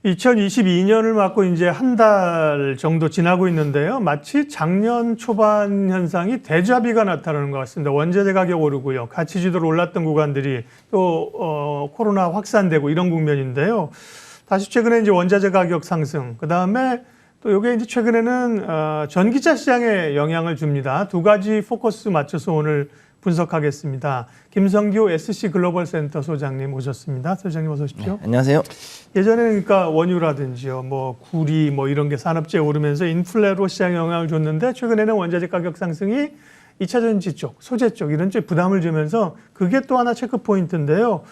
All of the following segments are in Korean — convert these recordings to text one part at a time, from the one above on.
2022년을 맞고 이제 한 달 정도 지나고 있는데요. 마치 작년 초반 현상이 대자비가 나타나는 것 같습니다. 원자재 가격 오르고요. 가치 지수로 올랐던 구간들이 또 코로나 확산되고 이런 국면인데요. 다시 최근에 이제 원자재 가격 상승, 그 다음에 또 이게 이제 최근에는 전기차 시장에 영향을 줍니다. 두 가지 포커스 맞춰서 오늘 분석하겠습니다. 김성규 SC 글로벌 센터 소장님 오셨습니다. 소장님 어서 오십시오. 네, 안녕하세요. 예전에는 그러니까 원유라든지요, 뭐 구리 뭐 이런 게 산업재해 오르면서 인플레로 시장에 영향을 줬는데 최근에는 원자재 가격 상승이 2차 전지 쪽, 소재 쪽 이런 쪽에 부담을 주면서 그게 또 하나 체크 포인트인데요.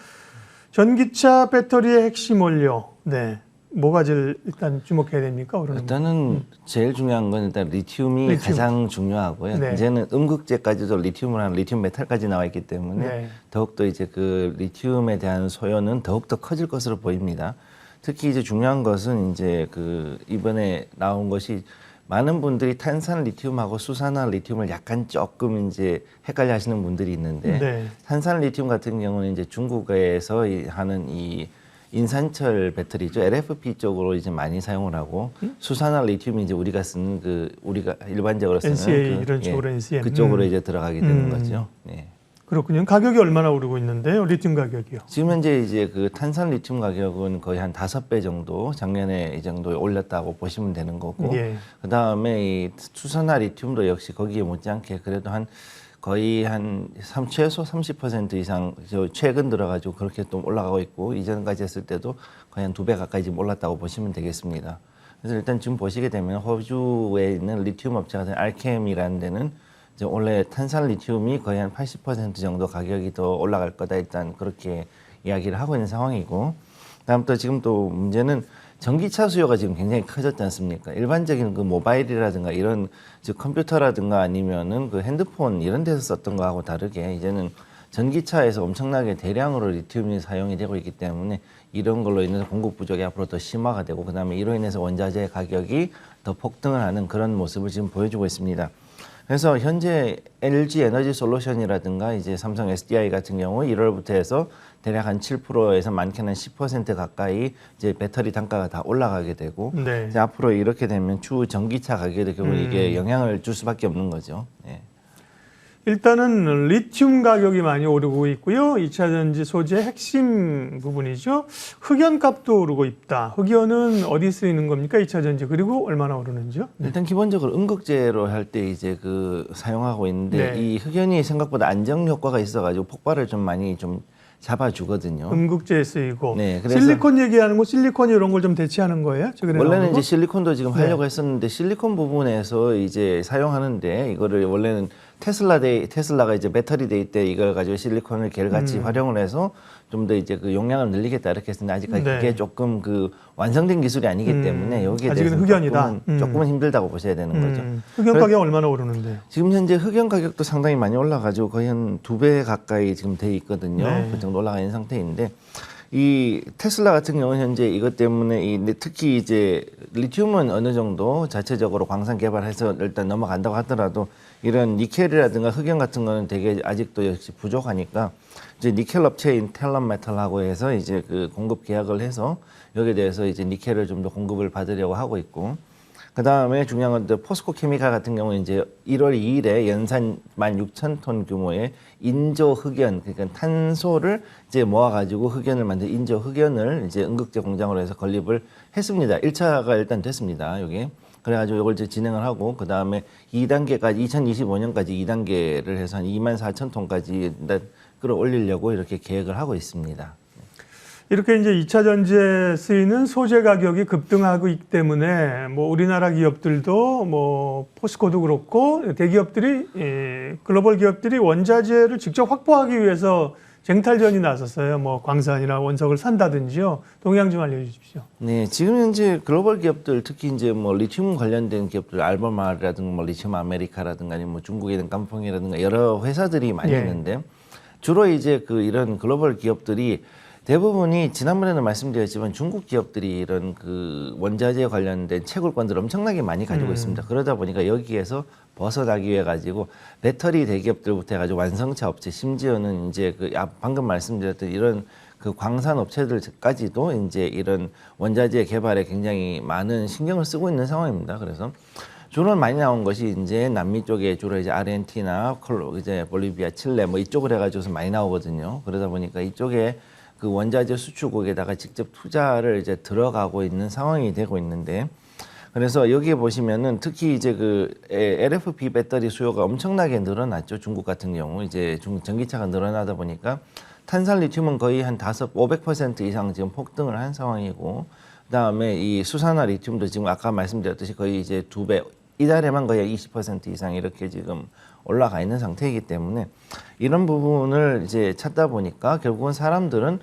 전기차 배터리의 핵심 원료, 네. 뭐가 제일 일단 주목해야 됩니까? 일단은 제일 중요한 건 일단 리튬이 가장 중요하고요. 네. 이제는 음극재까지도 리튬을 한 리튬 메탈까지 나와 있기 때문에 네. 더욱더 이제 그 리튬에 대한 소요는 더욱더 커질 것으로 보입니다. 특히 이제 중요한 것은 이제 그 이번에 나온 것이 많은 분들이 탄산 리튬하고 수산화 리튬을 약간 조금 이제 헷갈려 하시는 분들이 있는데 네. 탄산 리튬 같은 경우는 이제 중국에서 하는 이 인산철 배터리죠. LFP 쪽으로 이제 많이 사용을 하고 수산화 리튬이 이제 우리가 쓰는 우리가 일반적으로 쓰는 NCA 이런 쪽으로 NCM 그쪽으로 이제 들어가게 되는 거죠. 네. 그렇군요. 가격이 얼마나 오르고 있는데요? 리튬 가격이요. 지금 현재 이제 그 탄산 리튬 가격은 거의 한 5배 정도 작년에 이 정도에 올렸다고 보시면 되는 거고 예. 그다음에 이 수산화 리튬도 역시 거기에 못지않게 그래도 한 거의 한 최소 30% 이상 최근 들어가지고 그렇게 또 올라가고 있고 이전까지 했을 때도 거의 한 2배 가까이 지금 올랐다고 보시면 되겠습니다. 그래서 일단 지금 보시게 되면 호주에 있는 리튬 업체가 된 알켬이라는 데는 이제 원래 탄산 리튬이 거의 한 80% 정도 가격이 더 올라갈 거다 일단 그렇게 이야기를 하고 있는 상황이고 다음 또 지금 또 문제는 전기차 수요가 지금 굉장히 커졌지 않습니까? 일반적인 그 모바일이라든가 이런 즉 컴퓨터라든가 아니면은 그 핸드폰 이런 데서 썼던 거하고 다르게 이제는 전기차에서 엄청나게 대량으로 리튬이 사용이 되고 있기 때문에 이런 걸로 인해서 공급 부족이 앞으로 더 심화가 되고 그다음에 이로 인해서 원자재 가격이 더 폭등을 하는 그런 모습을 지금 보여주고 있습니다. 그래서 현재 LG 에너지 솔루션이라든가 이제 삼성 SDI 같은 경우 1월부터 해서 대략 한 7%에서 많게는 10% 가까이 이제 배터리 단가가 다 올라가게 되고 네. 이제 앞으로 이렇게 되면 추후 전기차 가격에 결국 이게 영향을 줄 수밖에 없는 거죠. 네. 일단은 리튬 가격이 많이 오르고 있고요. 2차 전지 소재 핵심 부분이죠. 흑연값도 오르고 있다. 흑연은 어디 쓰이는 겁니까? 2차 전지 그리고 얼마나 오르는지요? 일단 기본적으로 음극재로 할 때 이제 그 사용하고 있는데 네. 이 흑연이 생각보다 안정 효과가 있어가지고 폭발을 좀 많이 좀 잡아주거든요. 음극재에 쓰이고 네, 그래서 실리콘 얘기하는 거 실리콘이 이런 걸 좀 대체하는 거예요? 최근에 원래는 나오는 거? 이제 실리콘도 지금 네. 하려고 했었는데 실리콘 부분에서 이제 사용하는데 이거를 원래는 테슬라가 이제 배터리 데이 때 이걸 가지고 실리콘을 개같이 활용을 해서 좀 더 이제 그 용량을 늘리겠다 이렇게 했는데 아직까지 네. 그게 조금 그 완성된 기술이 아니기 때문에 여기에 아직은 대해서 흑연이다. 조금은 힘들다고 보셔야 되는 거죠. 흑연 가격 얼마나 오르는데요? 지금 현재 흑연 가격도 상당히 많이 올라가지고 거의 한 2배 가까이 지금 돼 있거든요. 네. 그 정도 올라가 있는 상태인데 이 테슬라 같은 경우는 현재 이것 때문에 특히 이제 리튬은 어느 정도 자체적으로 광산 개발해서 일단 넘어간다고 하더라도 이런 니켈이라든가 흑연 같은 거는 되게 아직도 역시 부족하니까 이제 니켈 업체인 텔럼 메탈하고 해서 이제 그 공급 계약을 해서 여기에 대해서 이제 니켈을 좀 더 공급을 받으려고 하고 있고 그 다음에 중요한 건 포스코 케미칼 같은 경우는 이제 1월 2일에 연산 16,000톤 규모의 인조 흑연, 그러니까 탄소를 이제 모아가지고 흑연을 만든 인조 흑연을 이제 음극재 공장으로 해서 건립을 했습니다. 1차가 일단 됐습니다. 여기. 그래가지고 이걸 이제 진행을 하고 그 다음에 2단계까지 2025년까지 2단계를 해서 한 24,000톤까지 끌어올리려고 이렇게 계획을 하고 있습니다. 이렇게 이제 2차 전지에 쓰이는 소재 가격이 급등하고 있기 때문에 뭐 우리나라 기업들도 뭐 포스코도 그렇고 대기업들이 글로벌 기업들이 원자재를 직접 확보하기 위해서 쟁탈전이 나섰어요. 뭐 광산이나 원석을 산다든지요. 동향 좀 알려주십시오. 네, 지금 현재 글로벌 기업들 특히 이제 뭐 리튬 관련된 기업들 알베마르라든가 뭐 리튬 아메리카라든가 아니면 뭐 중국에 있는 깜펑이라든가 여러 회사들이 많이 있는데 주로 이제 그 이런 글로벌 기업들이 대부분이 지난번에는 말씀드렸지만 중국 기업들이 이런 그 원자재 관련된 채굴권들을 엄청나게 많이 가지고 있습니다. 그러다 보니까 여기에서 벗어나기 위해 가지고 배터리 대기업들부터 해가지고 완성차 업체 심지어는 이제 그 방금 말씀드렸던 이런 그 광산 업체들까지도 이제 이런 원자재 개발에 굉장히 많은 신경을 쓰고 있는 상황입니다. 그래서 주로 많이 나온 것이 이제 남미 쪽에 주로 이제 아르헨티나, 이제 볼리비아, 칠레 뭐 이쪽을 해가지고서 많이 나오거든요. 그러다 보니까 이쪽에 그 원자재 수출국에다가 직접 투자를 이제 들어가고 있는 상황이 되고 있는데, 그래서 여기에 보시면은 특히 이제 그 LFP 배터리 수요가 엄청나게 늘어났죠. 중국 같은 경우 이제 전기차가 늘어나다 보니까 탄산 리튬은 거의 한 500% 이상 지금 폭등을 한 상황이고, 그다음에 이 수산화 리튬도 지금 아까 말씀드렸듯이 거의 이제 2배, 이달에만 거의 20% 이상 이렇게 지금 올라가 있는 상태이기 때문에 이런 부분을 이제 찾다 보니까 결국은 사람들은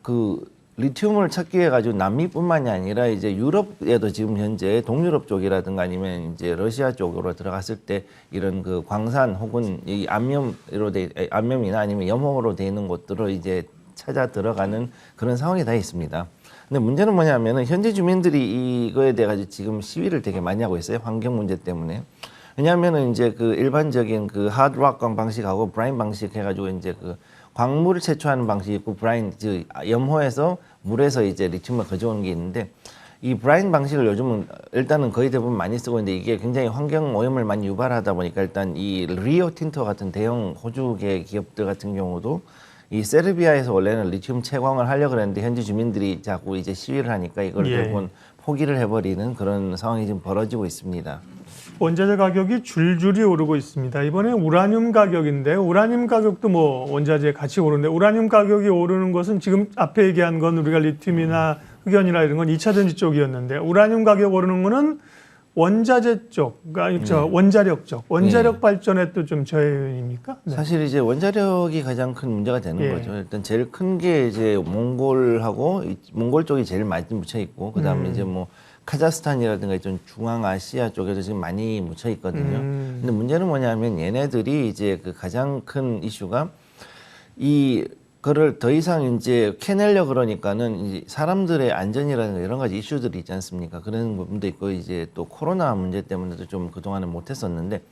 그 리튬을 찾기 위해 가지고 남미뿐만이 아니라 이제 유럽에도 지금 현재 동유럽 쪽이라든가 아니면 이제 러시아 쪽으로 들어갔을 때 이런 그 광산 혹은 이 암염이나 아니면 염호로 돼 있는 곳들을 이제 찾아 들어가는 그런 상황이 다 있습니다. 근데 문제는 뭐냐면은 현지 주민들이 이거에 대해 가지고 지금 시위를 되게 많이 하고 있어요. 환경 문제 때문에. 왜냐하면은 이제 그 일반적인 그 하드락 광 방식하고 브라인 방식 해가지고 이제 그 광물을 채취하는 방식이 있고 브라인, 즉 염호에서 물에서 이제 리튬을 가져오는 게 있는데, 이 브라인 방식을 요즘은 일단은 거의 대부분 많이 쓰고 있는데 이게 굉장히 환경 오염을 많이 유발하다 보니까 일단 이 리오 틴토 같은 대형 호주계 기업들 같은 경우도 이 세르비아에서 원래는 리튬 채광을 하려고 그랬는데 현지 주민들이 자꾸 이제 시위를 하니까 이걸 결국은 포기를 해버리는 그런 상황이 지금 벌어지고 있습니다. 원자재 가격이 줄줄이 오르고 있습니다. 이번에 우라늄 가격인데, 우라늄 가격도 뭐 원자재 같이 오르는데, 우라늄 가격이 오르는 것은 지금 앞에 얘기한 건 우리가 리튬이나 흑연이나 이런 건 2차 전지 쪽이었는데, 우라늄 가격 오르는 거는 원자재 쪽, 그러니까 원자력 쪽, 원자력 발전에 또 좀 저해입니까? 네. 사실 이제 원자력이 가장 큰 문제가 되는 거죠. 일단 제일 큰 게 이제 몽골 쪽이 제일 많이 묻혀 있고, 그다음에 이제 뭐 카자흐스탄이라든가 좀 중앙아시아 쪽에도 지금 많이 묻혀 있거든요. 근데 문제는 뭐냐면 얘네들이 이제 그 가장 큰 이슈가 그를 더 이상 이제 캐내려 그러니까는 이제 사람들의 안전이라든가 여러 가지 이슈들이 있지 않습니까? 그런 부분도 있고 이제 또 코로나 문제 때문에도 좀 그동안은 못했었는데,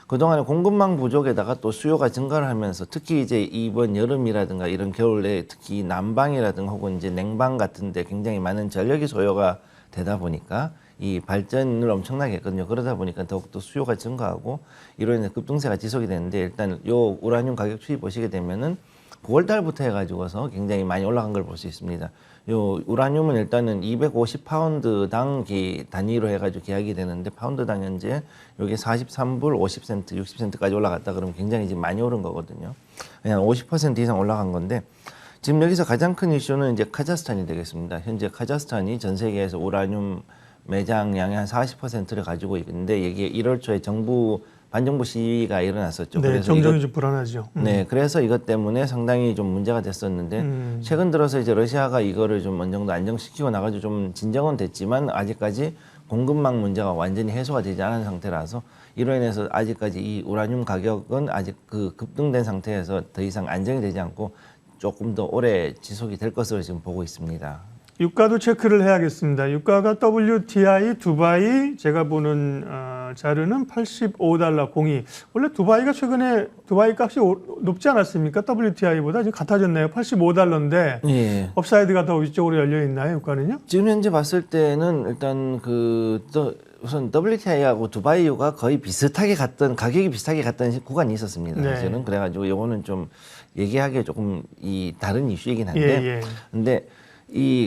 그동안에 공급망 부족에다가 또 수요가 증가를 하면서 특히 이제 이번 여름이라든가 이런 겨울에 특히 난방이라든가 혹은 이제 냉방 같은데 굉장히 많은 전력이 소요가 되다 보니까 이 발전을 엄청나게 했거든요. 그러다 보니까 더욱더 수요가 증가하고 이로 인해 급등세가 지속이 되는데, 일단 요 우라늄 가격 추이 보시게 되면은 9월 달부터 해가지고서 굉장히 많이 올라간 걸 볼 수 있습니다. 요 우라늄은 일단은 250파운드당 단위로 해가지고 계약이 되는데, 파운드당 현재 요게 43불 50센트, 60센트까지 올라갔다 그러면 굉장히 지금 많이 오른 거거든요. 그냥 50% 이상 올라간 건데, 지금 여기서 가장 큰 이슈는 이제 카자흐스탄이 되겠습니다. 현재 카자흐스탄이 전 세계에서 우라늄 매장량의 한 40%를 가지고 있는데, 이게 1월 초에 반정부 시위가 일어났었죠. 네, 그래서 정정이 좀 불안하죠. 네, 그래서 이것 때문에 상당히 좀 문제가 됐었는데, 최근 들어서 이제 러시아가 이거를 좀 어느 정도 안정시키고 나가지고 좀 진정은 됐지만 아직까지 공급망 문제가 완전히 해소가 되지 않은 상태라서 이로 인해서 아직까지 이 우라늄 가격은 아직 그 급등된 상태에서 더 이상 안정이 되지 않고 조금 더 오래 지속이 될 것으로 지금 보고 있습니다. 유가도 체크를 해야겠습니다. 유가가 WTI 두바이 제가 보는 자료는 85달러 02. 원래 두바이가 최근에 두바이 값이 높지 않았습니까? WTI보다 지금 같아졌네요. 85달러인데 예. 업사이드가 더 위쪽으로 열려 있나요? 유가는요? 지금 현재 봤을 때는 일단 우선 WTI하고 두바이유가 거의 비슷하게 갔던 가격이 비슷하게 갔던 구간이 있었습니다. 네. 사실은 그래가지고 이거는 좀 얘기하기에 조금 다른 이슈이긴 한데, 근데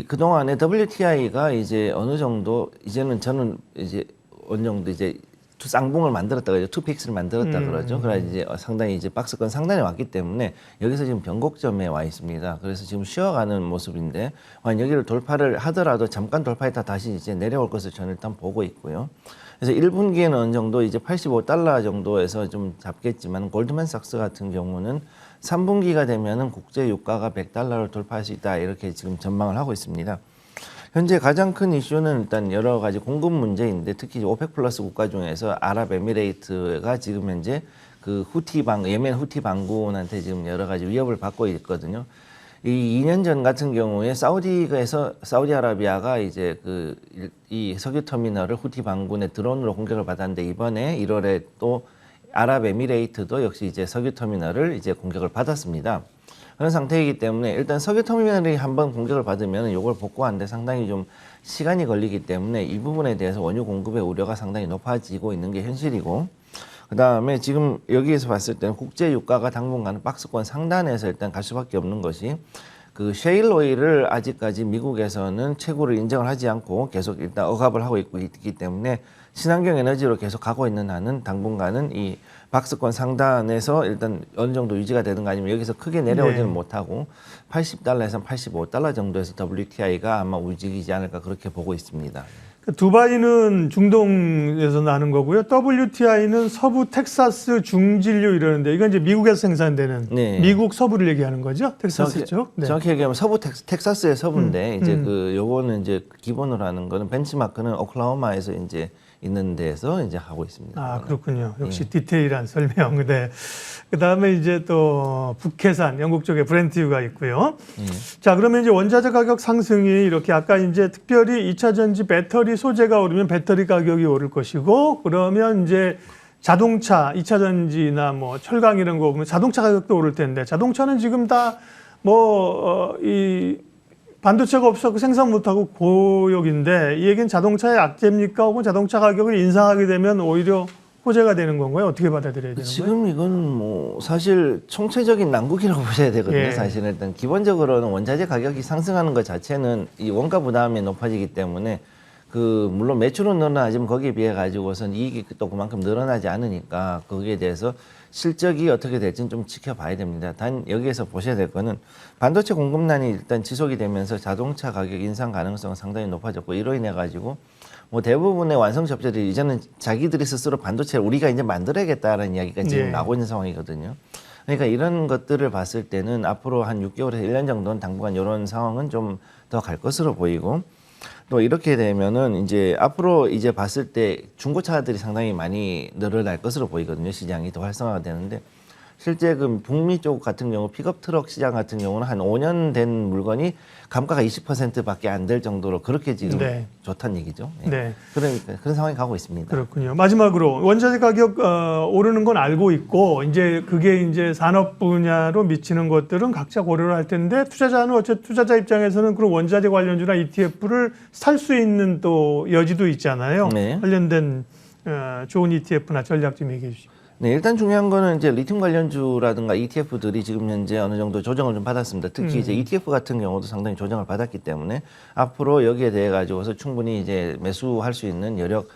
그동안에 WTI가 이제 어느 정도 이제는 저는 이제 어느 정도 이제 쌍봉을 만들었다 그러죠. 투픽스를 만들었다 그러죠. 그래서 이제 상당히 이제 박스권 상단에 왔기 때문에 여기서 지금 변곡점에 와 있습니다. 그래서 지금 쉬어가는 모습인데, 여기를 돌파를 하더라도 잠깐 돌파했다 다시 이제 내려올 것을 저는 일단 보고 있고요. 그래서 1분기에는 어느 정도 이제 85달러 정도에서 좀 잡겠지만, 골드만삭스 같은 경우는 3분기가 되면은 국제 유가가 100달러를 돌파할 수 있다 이렇게 지금 전망을 하고 있습니다. 현재 가장 큰 이슈는 일단 여러 가지 공급 문제인데, 특히 오펙 플러스 국가 중에서 아랍에미레이트가 지금 현재 그 예멘 후티 반군한테 지금 여러 가지 위협을 받고 있거든요. 이 2년 전 같은 경우에 사우디아라비아가 이제 이 석유 터미널을 후티 반군의 드론으로 공격을 받았는데, 이번에 1월에 또 아랍에미레이트도 역시 이제 석유 터미널을 이제 공격을 받았습니다. 그런 상태이기 때문에 일단 석유터미널이 한번 공격을 받으면 이걸 복구하는데 상당히 좀 시간이 걸리기 때문에 이 부분에 대해서 원유 공급의 우려가 상당히 높아지고 있는 게 현실이고, 그다음에 지금 여기에서 봤을 때는 국제 유가가 당분간은 박스권 상단에서 일단 갈 수밖에 없는 것이, 그 셰일 오일을 아직까지 미국에서는 채굴을 인정을 하지 않고 계속 일단 억압을 하고 있기 때문에 친환경 에너지로 계속 가고 있는 한은 당분간은 이 박스권 상단에서 일단 어느 정도 유지가 되든가 아니면 여기서 크게 내려오지는 못하고 80달러에서 85달러 정도에서 WTI가 아마 움직이지 않을까 그렇게 보고 있습니다. 두바이는 중동에서 나는 거고요. WTI는 서부 텍사스 중진류 이러는데 이건 이제 미국에서 생산되는 네. 미국 서부를 얘기하는 거죠. 텍사스 쪽. 네. 정확히 얘기하면 서부 텍사스의 서부인데 이제 그 요거는 이제 기본으로 하는 거는 벤치마크는 오클라호마에서 이제 있는 데서 이제 하고 있습니다. 아, 그렇군요. 역시 디테일한 설명. 네. 그다음에 이제 또 북해산 영국 쪽에 브렌트유가 있고요. 자, 그러면 이제 원자재 가격 상승이 이렇게 아까 이제 특별히 2차 전지 배터리 소재가 오르면 배터리 가격이 오를 것이고, 그러면 이제 자동차 2차 전지나 뭐 철강 이런 거 보면 자동차 가격도 오를 텐데, 자동차는 지금 다 이 반도체가 없어서 생산 못하고 고역인데, 이 얘기는 자동차의 악재입니까? 혹은 자동차 가격을 인상하게 되면 오히려 호재가 되는 건가요? 어떻게 받아들여야 되는 거예요? 지금 이건 뭐 사실 총체적인 난국이라고 보셔야 되거든요. 예. 사실은 일단 기본적으로는 원자재 가격이 상승하는 것 자체는 이 원가 부담이 높아지기 때문에 그 물론 매출은 늘어나지만 거기에 비해 가지고선 이익이 또 그만큼 늘어나지 않으니까 거기에 대해서 실적이 어떻게 될지는 좀 지켜봐야 됩니다. 단 여기에서 보셔야 될 거는 반도체 공급난이 일단 지속이 되면서 자동차 가격 인상 가능성은 상당히 높아졌고, 이로 인해 가지고 뭐 대부분의 완성 업체들이 이제는 자기들이 스스로 반도체를 우리가 이제 만들어야겠다라는 이야기가 지금 네. 나오고 있는 상황이거든요. 그러니까 이런 것들을 봤을 때는 앞으로 한 6개월에서 1년 정도는 당분간 이런 상황은 좀 더 갈 것으로 보이고, 또 이렇게 되면은 이제 앞으로 이제 봤을 때 중고차들이 상당히 많이 늘어날 것으로 보이거든요. 시장이 더 활성화가 되는데, 실제 그 북미 쪽 같은 경우 픽업 트럭 시장 같은 경우는 한 5년 된 물건이 감가가 20%밖에 안 될 정도로 그렇게 지금 네. 좋다는 얘기죠. 예. 네. 그러니까 그런 상황이 가고 있습니다. 그렇군요. 마지막으로 원자재 가격 오르는 건 알고 있고, 이제 그게 이제 산업 분야로 미치는 것들은 각자 고려를 할 텐데, 투자자는 어쨌든 투자자 입장에서는 그런 원자재 관련주나 ETF를 살 수 있는 또 여지도 있잖아요. 네. 관련된 좋은 ETF나 전략 좀 얘기해 주시죠. 네, 일단 중요한 거는 이제 리튬 관련주라든가 ETF들이 지금 현재 어느 정도 조정을 좀 받았습니다. 특히 이제 ETF 같은 경우도 상당히 조정을 받았기 때문에 앞으로 여기에 대해 가지고서 충분히 이제 매수할 수 있는 여력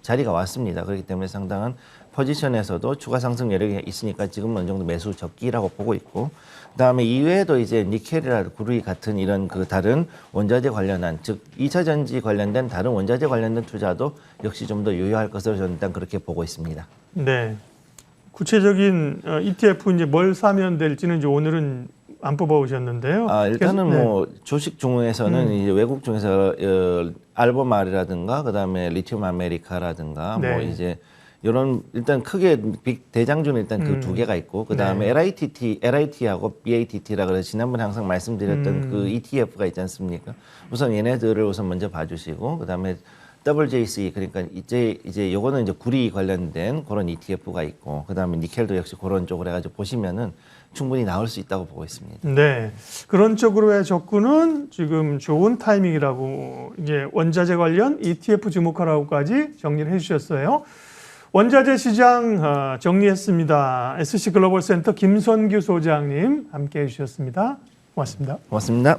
자리가 왔습니다. 그렇기 때문에 상당한 포지션에서도 추가 상승 여력이 있으니까 지금 어느 정도 매수 적기라고 보고 있고, 그다음에 이외에도 이제 니켈이나 구리 같은 이런 그 다른 원자재 관련한, 즉 2차 전지 관련된 다른 원자재 관련된 투자도 역시 좀 더 유효할 것으로 저는 일단 그렇게 보고 있습니다. 네. 구체적인 ETF 이제 뭘 사면 될지는 이제 오늘은 안 뽑아 오셨는데요. 일단은 네. 뭐 주식 중에서는 이제 외국 중에서 알보말이라든가 그다음에 리튬 아메리카라든가 뭐 네. 이제 이런 일단 크게 대장주는 일단 그 두 개가 있고, 그다음에 LIT하고 BATT라 그래서 지난번에 항상 말씀드렸던 그 ETF가 있지 않습니까? 우선 얘네들을 우선 먼저 봐주시고, 그다음에 WJC, 그러니까 이제 요거는 이제 구리 관련된 그런 ETF가 있고, 그다음에 니켈도 역시 그런 쪽으로 해가지고 보시면은 충분히 나올 수 있다고 보고 있습니다. 네, 그런 쪽으로의 접근은 지금 좋은 타이밍이라고, 이제 원자재 관련 ETF 주목하라고까지 정리를 해주셨어요. 원자재 시장 정리했습니다. SC글로벌센터 김선규 소장님 함께해 주셨습니다. 고맙습니다. 고맙습니다.